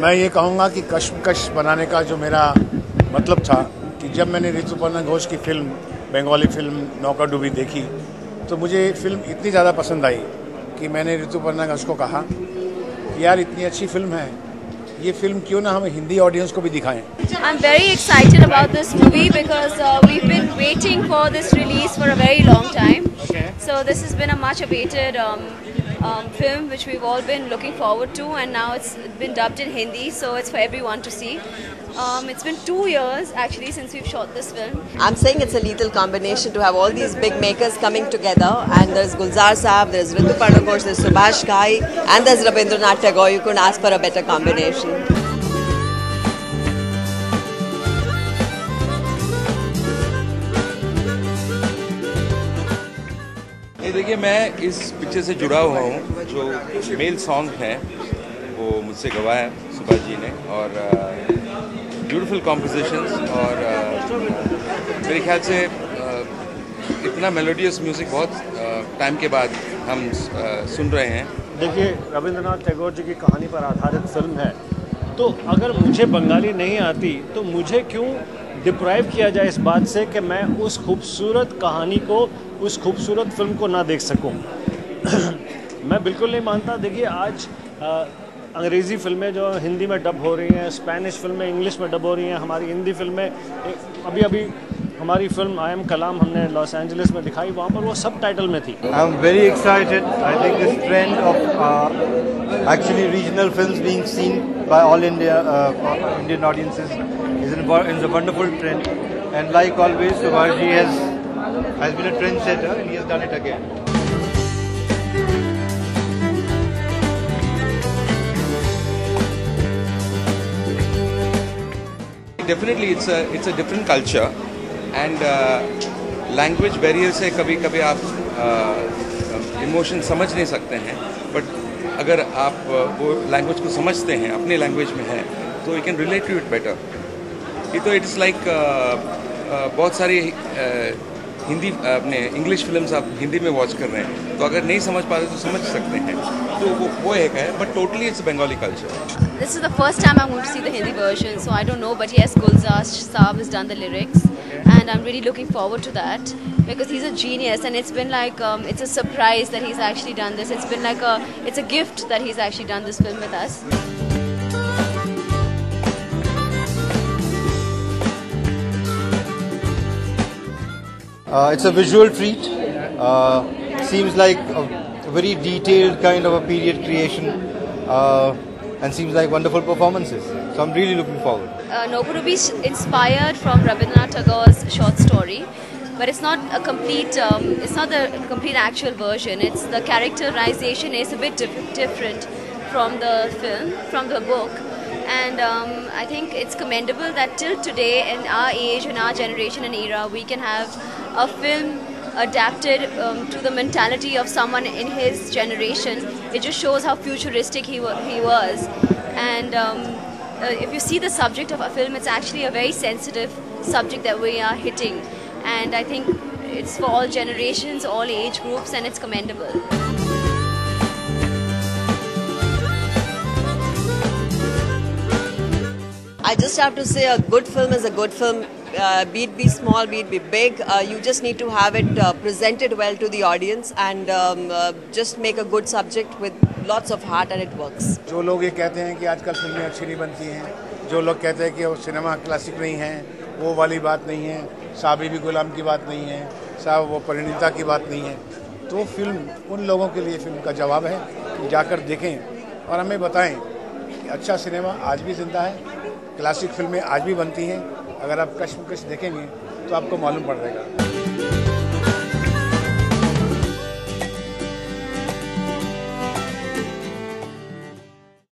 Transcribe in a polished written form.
मैं ये कहूँगा कि कश्मकश बनाने का जो मेरा मतलब था कि जब मैंने ऋतुपर्णा घोष की फिल्म, बंगाली फिल्म नौकाडूबी देखी तो मुझे फिल्म इतनी ज़्यादा पसंद आई कि मैंने ऋतुपर्णा घोष को कहा कि यार इतनी अच्छी फिल्म है, ये फिल्म क्यों ना हम हिंदी ऑडियंस को भी दिखाएं। I'm very excited about this movie because we've been waiting for this release for a very long time. So this has been a much awaited film which we've all been looking forward to, and now it's been dubbed in Hindi, so it's for everyone to see. It's been 2 years actually since we've shot this film. I'm saying it's a lethal combination to have all these big makers coming together, and there's Gulzar Saab, there's Ritupurna Ghosh, there's Subhash Ghai, and there's Rabindranath Tagore. You couldn't ask for a better combination. देखिए, मैं इस picture से जुड़ा हुआ हूँ। जो mail song है वो मुझसे गवाया सुभाष जी ने, और ब्यूटीफुल कॉम्पोजिशंस, और मेरे ख्याल से इतना मेलोडियस म्यूज़िक बहुत टाइम के बाद हम सुन रहे हैं। देखिए, रविंद्रनाथ टैगोर जी की कहानी पर आधारित फिल्म है, तो अगर मुझे बंगाली नहीं आती तो मुझे क्यों डिप्राइव किया जाए इस बात से कि मैं उस खूबसूरत कहानी को, उस खूबसूरत फिल्म को ना देख सकूं। मैं बिल्कुल नहीं मानता। देखिए, आज अंग्रेज़ी फिल्में जो हिंदी में डब हो रही हैं, स्पेनिश फिल्में इंग्लिश में डब हो रही हैं, हमारी हिंदी फिल्में अभी हमारी फिल्म आई एम कलाम हमने लॉस एंजलिस में दिखाई, वहाँ पर वो सब टाइटल में थी। I am very excited. I think this trend of actually regional films being seen by all Indian audiences is a wonderful trend, and like always Subhash ji has been a trendsetter and he has done it again. Definitely it's a different culture, and language barrier से कभी आप emotion समझ नहीं सकते हैं, but अगर आप वो लैंग्वेज को समझते हैं, अपने लैंग्वेज में है, तो you can relate to it better. ये तो इट्स लाइक बहुत सारी हिंदी अपने इंग्लिश फिल्म्स आप हिंदी में वॉच कर रहे हैं, तो अगर नहीं समझ पाते तो समझ सकते हैं, तो वो एक है, but totally it's Bengali culture. This is the first time I'm going to see the Hindi version, so I don't know, but yes, Gulzar Saab has done the lyrics, and I'm really looking forward to that because he's a genius, and it's been like it's a surprise that he's actually done this. It's been like it's a gift that he's actually done this film with us. It's a visual treat. Seems like a very detailed kind of a period creation, and seems like wonderful performances. So I'm really looking forward. Nokkudubi is inspired from Rabindranath Tagore's short story, but it's not a complete. It's not the complete actual version. It's the characterization is a bit different from the film, from the book. And I think it's commendable that till today, in our age, in our generation and era, we can have a film adapted to the mentality of someone in his generation. It just shows how futuristic he was. And if you see the subject of a film, it's actually a very sensitive subject that we are hitting. And I think it's for all generations, all age groups, and it's commendable. I just have to say a good film is a good film, be it be small, be it be big. You just need to have it presented well to the audience, and just make a good subject with lots of heart, and it works. जो लोग ये कहते हैं कि आजकल फिल्में अच्छी नहीं बनती हैं, जो लोग कहते हैं कि वो सिनेमा क्लासिक नहीं है, वो वाली बात नहीं है, साबी भी गुलाम की बात नहीं है, साहब वो परिणीता की बात नहीं है, तो फिल्म उन लोगों के लिए फिल्म का जवाब है कि जाकर देखें और हमें बताएं कि अच्छा सिनेमा आज भी जिंदा है, क्लासिक फिल्में आज भी बनती हैं। अगर आप कश्मकश देखेंगे तो आपको मालूम पड़ जाएगा।